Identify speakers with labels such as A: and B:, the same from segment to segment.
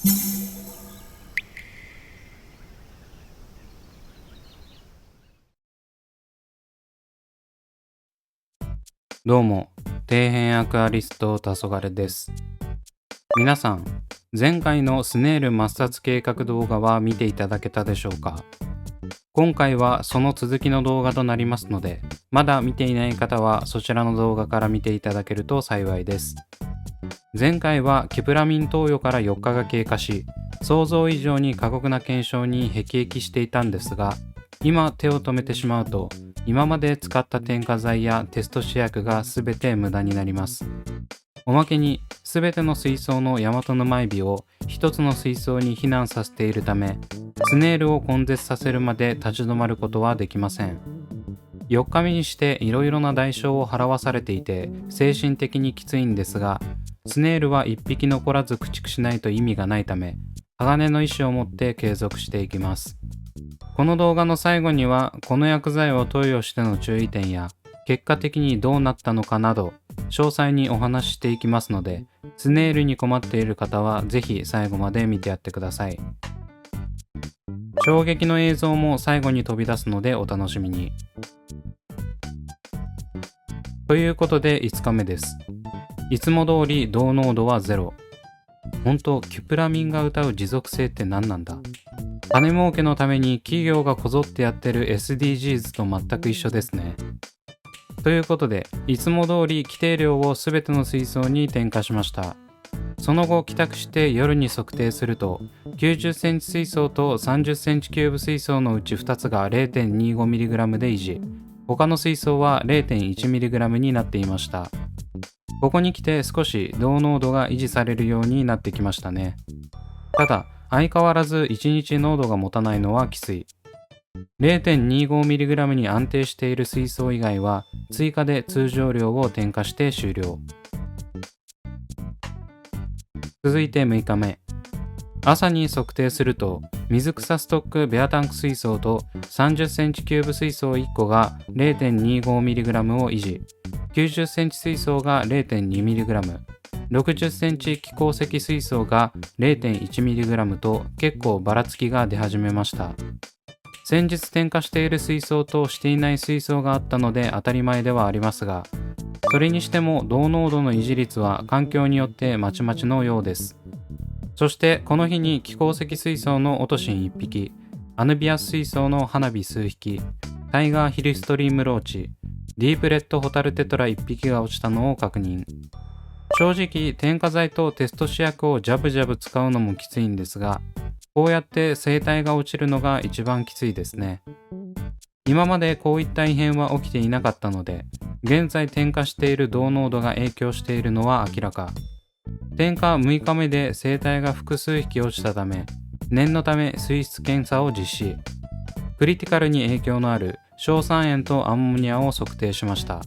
A: どうも、底辺アクアリスト黄昏です。皆さん、前回のスネール抹殺計画動画は見ていただけたでしょうか？今回はその続きの動画となりますので、まだ見ていない方はそちらの動画から見ていただけると幸いです。前回はキプラミン投与から4日が経過し、想像以上に過酷な検証に辟易していたんですが、今手を止めてしまうと、今まで使った添加剤やテスト試薬が全て無駄になります。おまけに全ての水槽の大和の埋尾を一つの水槽に避難させているため、スネールを根絶させるまで立ち止まることはできません。4日目にしていろいろな代償を払わされていて精神的にきついんですが、スネールは1匹残らず駆逐しないと意味がないため、鋼の意志を持って継続していきます。この動画の最後にはこの薬剤を投与しての注意点や結果的にどうなったのかなど詳細にお話ししていきますので、スネールに困っている方はぜひ最後まで見てやってください。衝撃の映像も最後に飛び出すのでお楽しみに。ということで5日目です。いつも通り同濃度は0。本当キュプラミンが謳う持続性って何なんだ？金儲けのために企業がこぞってやってる SDGs と全く一緒ですね。ということで、いつも通り規定量をすべての水槽に添加しました。その後帰宅して夜に測定すると、90センチ水槽と30センチキューブ水槽のうち2つが 0.25mg で維持、他の水槽は 0.1mg になっていました。ここに来て少し同濃度が維持されるようになってきましたね。ただ、相変わらず1日濃度が持たないのはきつい。0.25mg に安定している水槽以外は追加で通常量を添加して終了。続いて6日目。朝に測定すると、水草ストックベアタンク水槽と30センチキューブ水槽1個が 0.25mg を維持、90センチ水槽が 0.2mg、60センチ気孔石水槽が 0.1mg と結構ばらつきが出始めました。先日添加している水槽としていない水槽があったので当たり前ではありますが、それにしても同濃度の維持率は環境によってまちまちのようです。そしてこの日に気孔石水槽のオトシン1匹、アヌビアス水槽の花火数匹、タイガーヒルストリームローチ、ディープレッドホタルテトラ1匹が落ちたのを確認。正直添加剤とテスト試薬をジャブジャブ使うのもきついんですが、こうやって生態が落ちるのが一番きついですね。今までこういった異変は起きていなかったので、現在添加している同濃度が影響しているのは明らか。添加6日目で生態が複数匹落ちたため、念のため水質検査を実施。クリティカルに影響のある硝酸塩とアンモニアを測定しました。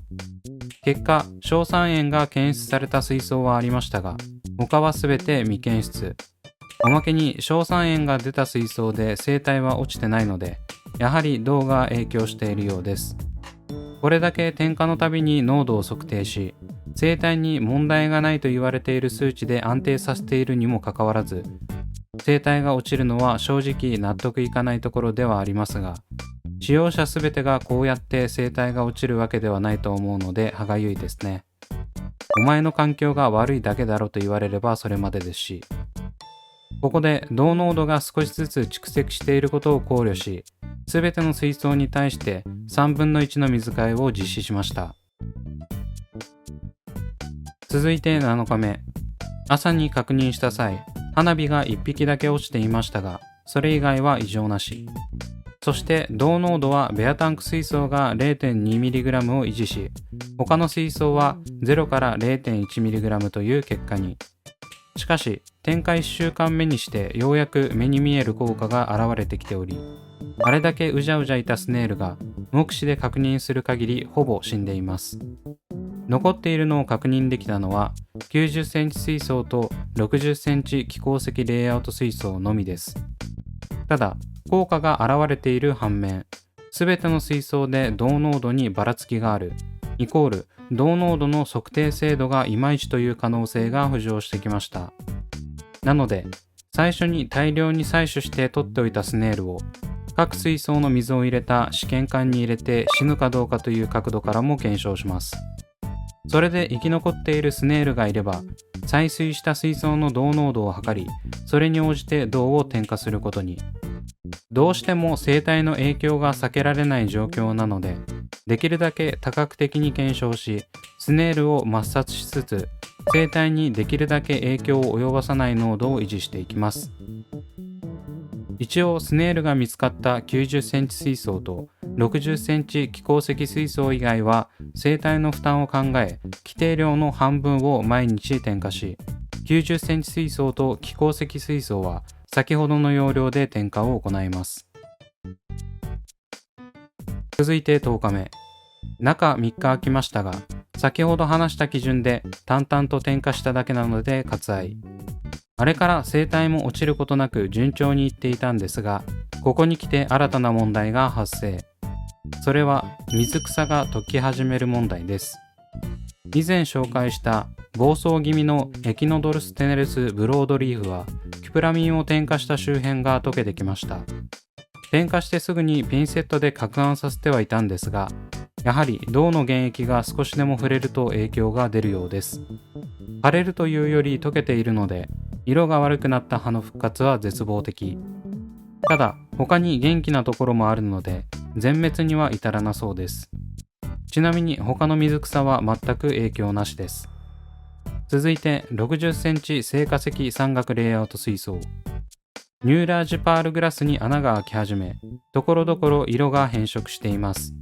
A: 結果、硝酸塩が検出された水槽はありましたが、他はすべて未検出。おまけに硝酸塩が出た水槽で生態は落ちてないので、やはり銅が影響しているようです。これだけ添加のたびに濃度を測定し、生態に問題がないと言われている数値で安定させているにもかかわらず、生態が落ちるのは正直納得いかないところではありますが、使用者すべてがこうやって生態が落ちるわけではないと思うので歯がゆいですね。お前の環境が悪いだけだろと言われればそれまでですし、ここで同濃度が少しずつ蓄積していることを考慮し、すべての水槽に対して3分の1の水替えを実施しました。続いて7日目。朝に確認した際、花火が1匹だけ落ちていましたが、それ以外は異常なし。そして同濃度はベアタンク水槽が 0.2mg を維持し、他の水槽は0から 0.1mg という結果に。しかし、添加1週間目にしてようやく目に見える効果が現れてきており、あれだけうじゃうじゃいたスネールが目視で確認する限りほぼ死んでいます。残っているのを確認できたのは90センチ水槽と60センチ気孔石レイアウト水槽のみです。ただ、効果が現れている反面、すべての水槽で同濃度にばらつきがある、イコール同濃度の測定精度がいまいちという可能性が浮上してきました。なので、最初に大量に採取して取っておいたスネールを各水槽の水を入れた試験管に入れて死ぬかどうかという角度からも検証します。それで生き残っているスネールがいれば、採水した水槽の銅濃度を測り、それに応じて銅を添加することに。どうしても生態の影響が避けられない状況なので、できるだけ多角的に検証し、スネールを抹殺しつつ、生態にできるだけ影響を及ばさない濃度を維持していきます。一応スネールが見つかった90センチ水槽と60センチ気鉱石水槽以外は生態の負担を考え、規定量の半分を毎日添加し、90センチ水槽と気鉱石水槽は先ほどの要領で添加を行います。続いて10日目。中3日空きましたが、先ほど話した基準で淡々と添加しただけなので割愛。あれから生態も落ちることなく順調にいっていたんですが、ここに来て新たな問題が発生。それは水草が溶き始める問題です。以前紹介した暴走気味のエキノドルステネルスブロードリーフはキュプラミンを添加した周辺が溶けてきました。添加してすぐにピンセットで攪拌させてはいたんですが、やはり銅の原液が少しでも触れると影響が出るようです。腫れるというより溶けているので、色が悪くなった葉の復活は絶望的。ただ、他に元気なところもあるので、全滅には至らなそうです。ちなみに他の水草は全く影響なしです。続いて60センチ正化石山岳レイアウト水槽。ニューラージュパールグラスに穴が開き始め、ところどころ色が変色しています。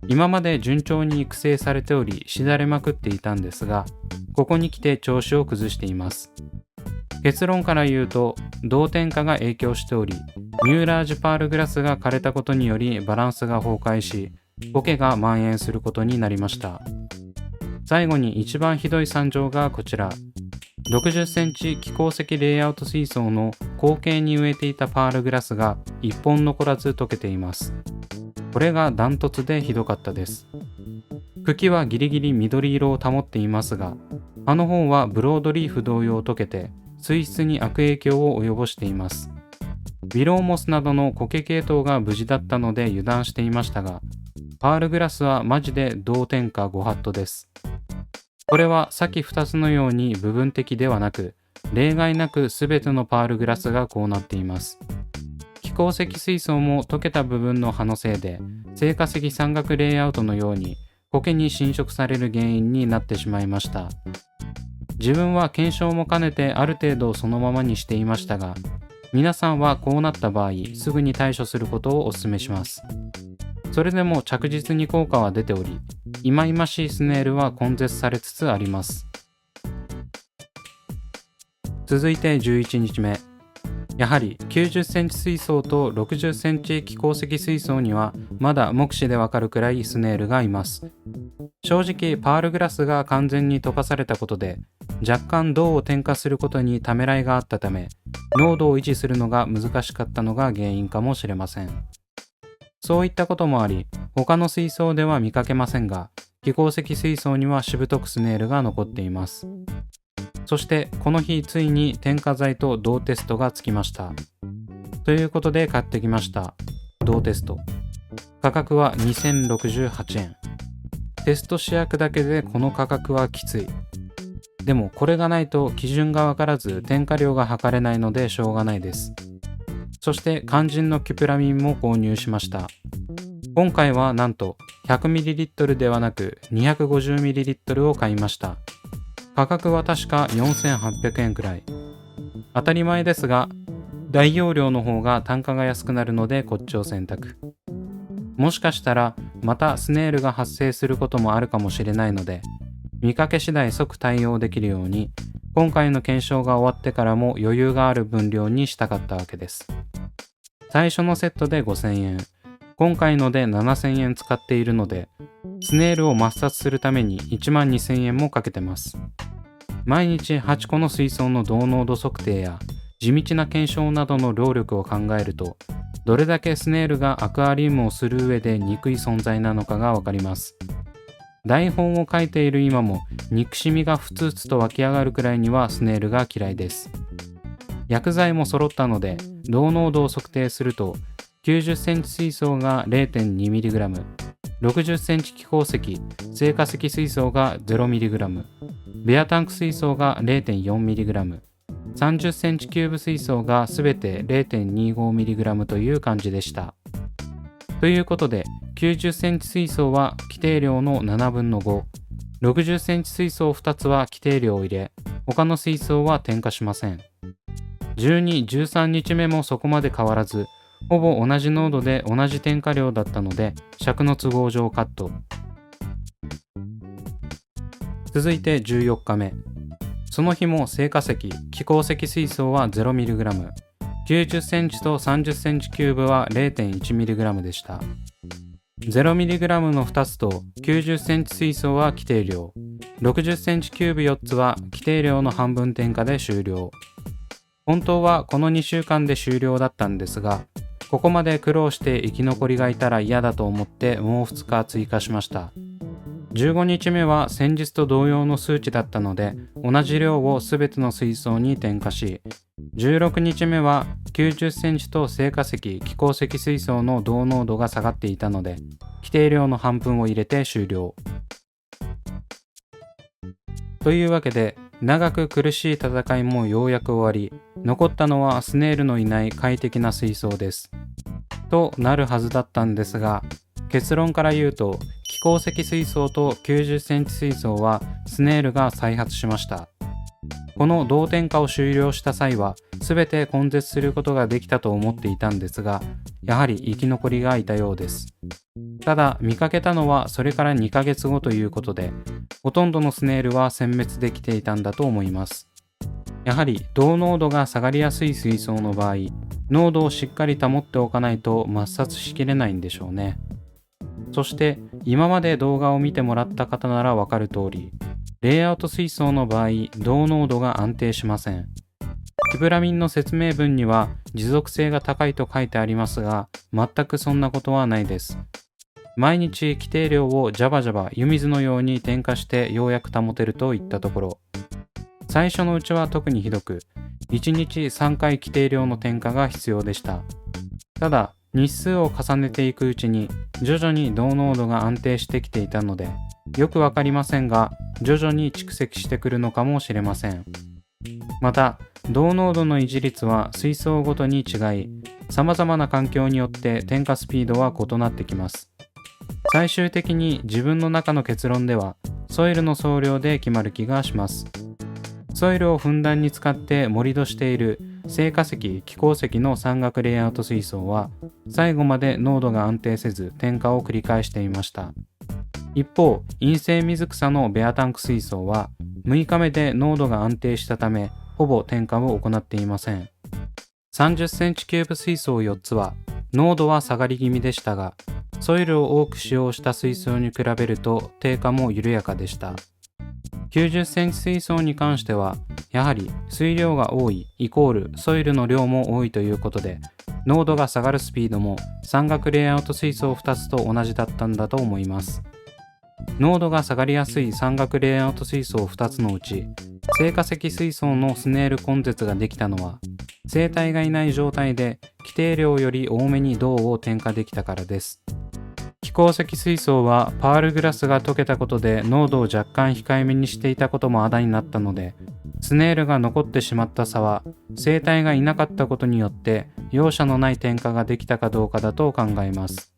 A: 今まで順調に育成されており、しだれまくっていたんですが、ここに来て調子を崩しています。結論から言うと、銅添加が影響しており、ニューラージュパールグラスが枯れたことによりバランスが崩壊し、苔が蔓延することになりました。最後に一番ひどい惨状がこちら。60センチ気鉱石レイアウト水槽の後茎に植えていたパールグラスが1本残らず溶けています。これがダントツでひどかったです。茎はギリギリ緑色を保っていますが、葉の方はブロードリーフ同様溶けて水質に悪影響を及ぼしています。ビローモスなどの苔系統が無事だったので油断していましたが、パールグラスはマジで銅添加ご法度です。これは先2つのように部分的ではなく、例外なく全てのパールグラスがこうなっています。気鉱石水槽も溶けた部分の葉のせいで、正化石山岳レイアウトのように苔に侵食される原因になってしまいました。自分は検証も兼ねてある程度そのままにしていましたが、皆さんはこうなった場合、すぐに対処することをお勧めします。それでも着実に効果は出ており、忌々しいスネールは根絶されつつあります。続いて11日目。やはり90センチ水槽と60センチ気鉱石水槽にはまだ目視でわかるくらいスネールがいます。正直パールグラスが完全に溶かされたことで若干銅を添加することにためらいがあったため、濃度を維持するのが難しかったのが原因かもしれません。そういったこともあり、他の水槽では見かけませんが、気鉱石水槽にはしぶとくスネールが残っています。そしてこの日ついに添加剤と銅テストがつきました。ということで買ってきました。銅テスト。価格は2068円。テスト試薬だけでこの価格はきつい。でもこれがないと基準がわからず添加量が測れないのでしょうがないです。そして肝心のキュプラミンも購入しました。今回はなんと 100ml ではなく 250ml を買いました。価格は確か4800円くらい。当たり前ですが、大容量の方が単価が安くなるのでこっちを選択。もしかしたらまたスネールが発生することもあるかもしれないので、見かけ次第即対応できるように、今回の検証が終わってからも余裕がある分量にしたかったわけです。最初のセットで5000円、今回ので7000円使っているので、スネールを抹殺するために12000円もかけてます。毎日8個の水槽の銅濃度測定や地道な検証などの労力を考えると、どれだけスネールがアクアリウムをする上で憎い存在なのかがわかります。台本を書いている今も憎しみがふつふつと湧き上がるくらいにはスネールが嫌いです。薬剤も揃ったので、同濃度を測定すると、90センチ水素が 0.2mg、60センチ気鉱石、成化石水素が 0mg、ベアタンク水素が 0.4mg、30センチキューブ水素がすべて 0.25mg という感じでした。ということで、90センチ水素は規定量の7分の5、60センチ水素2つは規定量を入れ、他の水素は添加しません。12、13日目もそこまで変わらず、ほぼ同じ濃度で同じ添加量だったので、尺の都合上カット。続いて14日目。その日も成化石、気鉱石水素は 0mg、90センチと30センチキューブは 0.1mg でした。0mg の2つと90センチ水素は規定量、60センチキューブ4つは規定量の半分添加で終了。本当はこの2週間で終了だったんですが、ここまで苦労して生き残りがいたら嫌だと思ってもう2日追加しました。15日目は先日と同様の数値だったので、同じ量をすべての水槽に添加し、16日目は90センチと成化石、気鉱石水槽の同濃度が下がっていたので、規定量の半分を入れて終了。というわけで、長く苦しい戦いもようやく終わり、残ったのはスネールのいない快適な水槽です。となるはずだったんですが、結論から言うと、気鉱石水槽と90センチ水槽はスネールが再発しました。この同添加を終了した際は、すべて根絶することができたと思っていたんですが、やはり生き残りがいたようです。ただ、見かけたのはそれから2ヶ月後ということで、ほとんどのスネールは殲滅できていたんだと思います。やはり同濃度が下がりやすい水槽の場合、濃度をしっかり保っておかないと抹殺しきれないんでしょうね。そして今まで動画を見てもらった方ならわかる通り、レイアウト水槽の場合、同濃度が安定しません。キプラミンの説明文には持続性が高いと書いてありますが、全くそんなことはないです。毎日規定量をジャバジャバ湯水のように添加してようやく保てるといったところ、最初のうちは特にひどく、1日3回規定量の添加が必要でした。ただ、日数を重ねていくうちに徐々に同濃度が安定してきていたので、よくわかりませんが、徐々に蓄積してくるのかもしれません。また、同濃度の維持率は水槽ごとに違い、様々な環境によって添加スピードは異なってきます。最終的に自分の中の結論では、ソイルの総量で決まる気がします。ソイルをふんだんに使って盛り土している成化石、気鉱石の山岳レイアウト水槽は、最後まで濃度が安定せず添加を繰り返していました。一方、陰性水草のベアタンク水槽は、6日目で濃度が安定したため、ほぼ添加を行っていません。30センチキューブ水槽4つは、濃度は下がり気味でしたが、ソイルを多く使用した水槽に比べると低下も緩やかでした。90センチ水槽に関しては、やはり水量が多いイコールソイルの量も多いということで、濃度が下がるスピードも山岳レイアウト水槽2つと同じだったんだと思います。濃度が下がりやすい山岳レイアウト水槽2つのうち、成化石水槽のスネール根絶ができたのは、生体がいない状態で規定量より多めに銅を添加できたからです。気鉱石水槽はパールグラスが溶けたことで濃度を若干控えめにしていたこともあだになったので、スネールが残ってしまった差は生体がいなかったことによって容赦のない添加ができたかどうかだと考えます。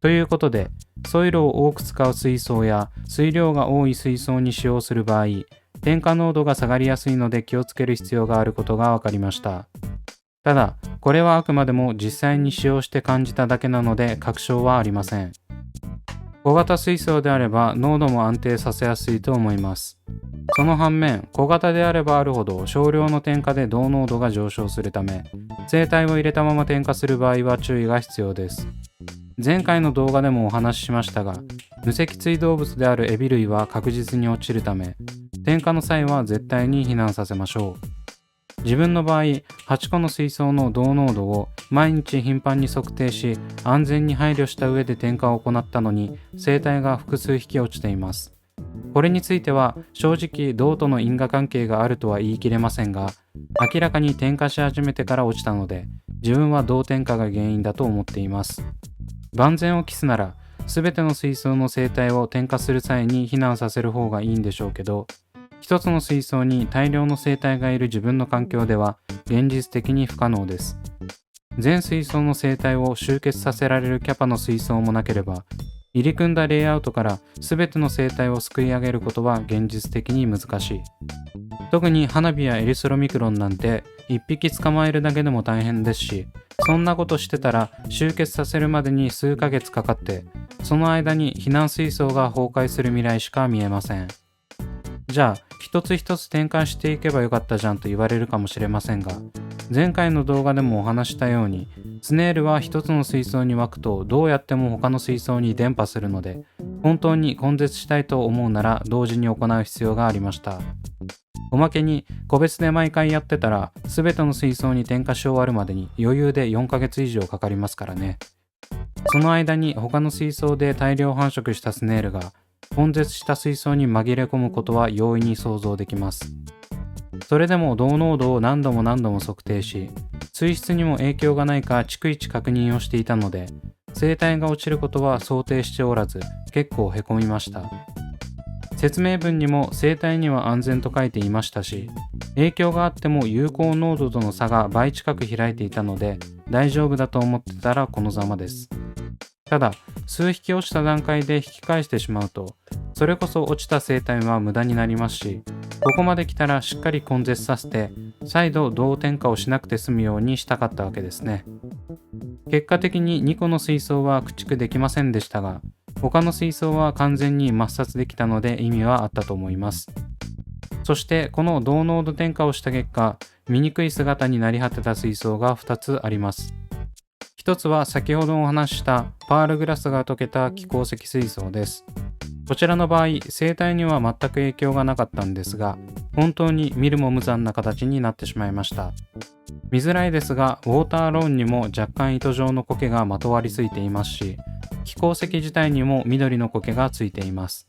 A: ということで、ソイルを多く使う水槽や水量が多い水槽に使用する場合、添加濃度が下がりやすいので気をつける必要があることが分かりました。ただ、これはあくまでも実際に使用して感じただけなので確証はありません。小型水槽であれば濃度も安定させやすいと思います。その反面、小型であればあるほど少量の添加で銅濃度が上昇するため、生体を入れたまま添加する場合は注意が必要です。前回の動画でもお話ししましたが、無脊椎動物であるエビ類は確実に落ちるため、添加の際は絶対に避難させましょう。自分の場合、8個の水槽の銅濃度を毎日頻繁に測定し、安全に配慮した上で添加を行ったのに、生体が複数引き落ちています。これについては、正直銅との因果関係があるとは言い切れませんが、明らかに点火し始めてから落ちたので、自分は同点火が原因だと思っています。万全を期すなら、すべての水槽の生態を点火する際に避難させる方がいいんでしょうけど、一つの水槽に大量の生態がいる自分の環境では現実的に不可能です。全水槽の生態を集結させられるキャパの水槽もなければ、入り組んだレイアウトから全ての生態をすくい上げることは現実的に難しい。特に花火やエリスロミクロンなんて一匹捕まえるだけでも大変ですし、そんなことしてたら集結させるまでに数ヶ月かかって、その間に避難水槽が崩壊する未来しか見えません。じゃあ一つ一つ転換していけばよかったじゃんと言われるかもしれませんが、前回の動画でもお話したように、スネールは一つの水槽に湧くとどうやっても他の水槽に伝播するので、本当に根絶したいと思うなら同時に行う必要がありました。おまけに個別で毎回やってたら全ての水槽に点火し終わるまでに余裕で4ヶ月以上かかりますからね。その間に他の水槽で大量繁殖したスネールが根絶した水槽に紛れ込むことは容易に想像できます。それでも同濃度を何度も測定し、水質にも影響がないか逐一確認をしていたので、生態が落ちることは想定しておらず、結構へこみました。説明文にも生態には安全と書いていましたし、影響があっても有効濃度との差が倍近く開いていたので、大丈夫だと思ってたらこのざまです。ただ、数匹落ちた段階で引き返してしまうと、それこそ落ちた生態は無駄になりますし、ここまで来たらしっかり根絶させて、再度同点火をしなくて済むようにしたかったわけですね。結果的に2個の水槽は駆逐できませんでしたが、他の水槽は完全に抹殺できたので意味はあったと思います。そしてこの同濃度点火をした結果、醜い姿になり果てた水槽が2つあります。一つは先ほどお話ししたパールグラスが溶けた気孔石水槽です。こちらの場合、生態には全く影響がなかったんですが、本当に見るも無残な形になってしまいました。見づらいですが、ウォーターローンにも若干糸状の苔がまとわりついていますし、気孔石自体にも緑の苔がついています。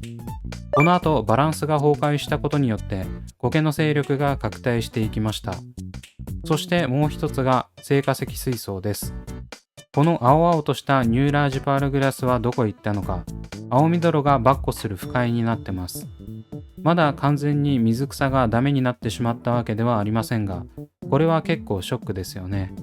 A: この後、バランスが崩壊したことによって、苔の勢力が拡大していきました。そしてもう一つが青化石水槽です。この青々としたニューラージパールグラスはどこへ行ったのか、青みどろが跋扈する不快になってます。まだ完全に水草がダメになってしまったわけではありませんが、これは結構ショックですよね。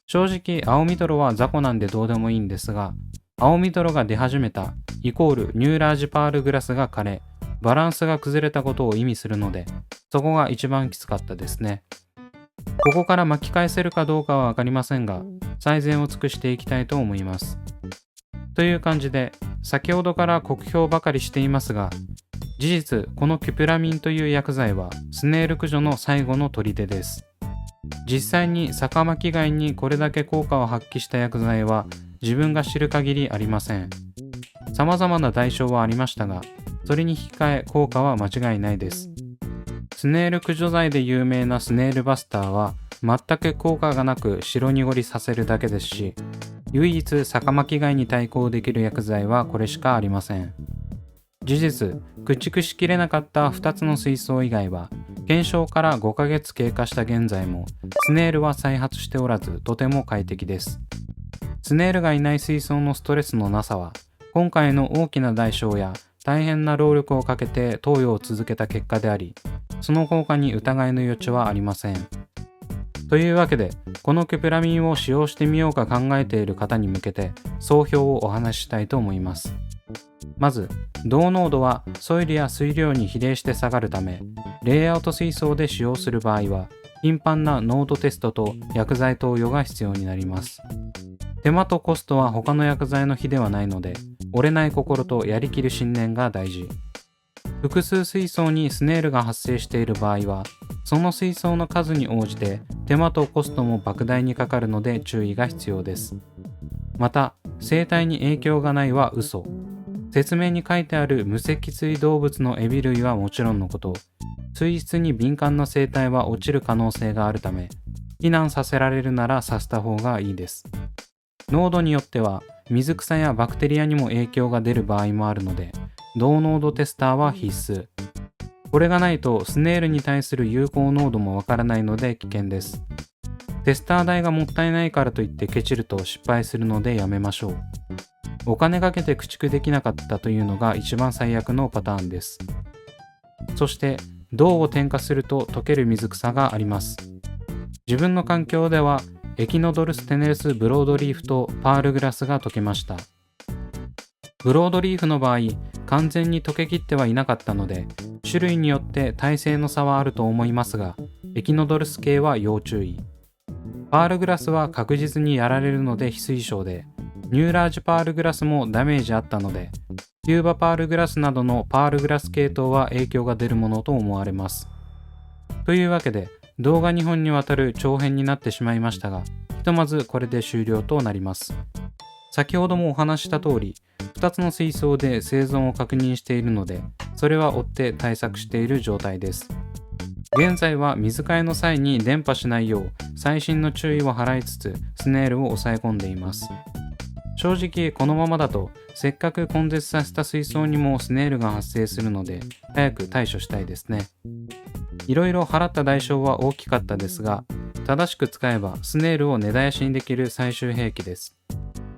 A: 正直青みどろは雑魚なんでどうでもいいんですが、青みどろが出始めたイコールニューラージパールグラスが枯れ、バランスが崩れたことを意味するので、そこが一番きつかったですね。ここから巻き返せるかどうかはわかりませんが、最善を尽くしていきたいと思います。という感じで、先ほどから酷評ばかりしていますが、事実このキュプラミンという薬剤はスネール駆除の最後の砦です。実際に逆巻き貝にこれだけ効果を発揮した薬剤は自分が知る限りありません。様々な代償はありましたが、それに引き換え効果は間違いないです。スネール駆除剤で有名なスネールバスターは全く効果がなく白濁りさせるだけですし、唯一逆巻き貝に対抗できる薬剤はこれしかありません。事実、駆逐しきれなかった2つの水槽以外は、検証から5ヶ月経過した現在も、スネールは再発しておらずとても快適です。スネールがいない水槽のストレスのなさは、今回の大きな代償や大変な労力をかけて投与を続けた結果であり、その効果に疑いの余地はありません。というわけで、このキュプラミンを使用してみようか考えている方に向けて、総評をお話ししたいと思います。まず、同濃度はソイルや水量に比例して下がるため、レイアウト水槽で使用する場合は、頻繁な濃度テストと薬剤投与が必要になります。手間とコストは他の薬剤の比ではないので、折れない心とやりきる信念が大事。複数水槽にスネールが発生している場合は、その水槽の数に応じて手間とコストも莫大にかかるので注意が必要です。また、生態に影響がないは嘘。説明に書いてある無脊椎動物のエビ類はもちろんのこと、水質に敏感な生態は落ちる可能性があるため、避難させられるならさせた方がいいです。濃度によっては水草やバクテリアにも影響が出る場合もあるので、同濃度テスターは必須。これがないとスネールに対する有効濃度もわからないので危険です。テスター代がもったいないからといってケチると失敗するのでやめましょう。お金かけて駆逐できなかったというのが一番最悪のパターンです。そして銅を添加すると溶ける水草があります。自分の環境ではエキノドルステネレスブロードリーフとパールグラスが溶けました。ブロードリーフの場合、完全に溶けきってはいなかったので、種類によって耐性の差はあると思いますが、エキノドルス系は要注意。パールグラスは確実にやられるので非推奨で、ニューラージュパールグラスもダメージあったので、キューバパールグラスなどのパールグラス系統は影響が出るものと思われます。というわけで、動画2本にわたる長編になってしまいましたが、ひとまずこれで終了となります。先ほどもお話した通り、2つの水槽で生存を確認しているので、それは追って対策している状態です。現在は水替えの際に伝播しないよう細心の注意を払いつつスネールを抑え込んでいます。正直このままだとせっかく根絶させた水槽にもスネールが発生するので早く対処したいですね。いろいろ払った代償は大きかったですが、正しく使えばスネールを根絶やしにできる最終兵器です。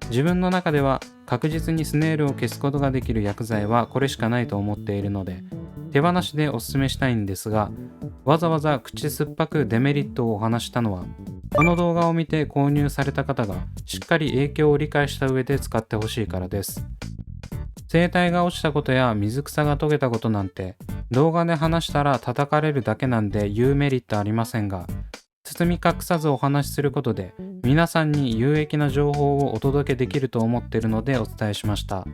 A: 自分の中では確実にスネールを消すことができる薬剤はこれしかないと思っているので、手放しでおすすめしたいんですが、わざわざ口酸っぱくデメリットをお話したのは、この動画を見て購入された方がしっかり影響を理解した上で使ってほしいからです。生態が落ちたことや水草が溶けたことなんて動画で話したら叩かれるだけなんで言うメリットありませんが、包み隠さずお話しすることで皆さんに有益な情報をお届けできると思っているのでお伝えしました。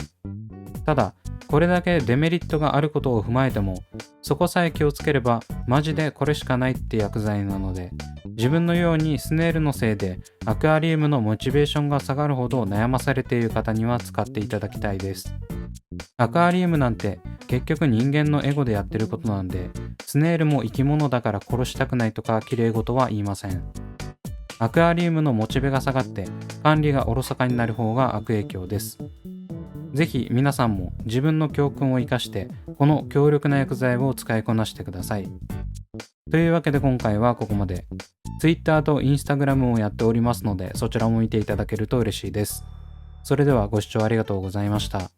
A: ただこれだけデメリットがあることを踏まえても、そこさえ気をつければマジでこれしかないって薬剤なので、自分のようにスネールのせいでアクアリウムのモチベーションが下がるほど悩まされている方には使っていただきたいです。アクアリウムなんて結局人間のエゴでやってることなんで、スネールも生き物だから殺したくないとか綺麗事は言いません。アクアリウムのモチベが下がって管理がおろそかになる方が悪影響です。ぜひ皆さんも自分の教訓を生かしてこの強力な薬剤を使いこなしてください。というわけで今回はここまで。Twitter と Instagram をやっておりますので、そちらも見ていただけると嬉しいです。それではご視聴ありがとうございました。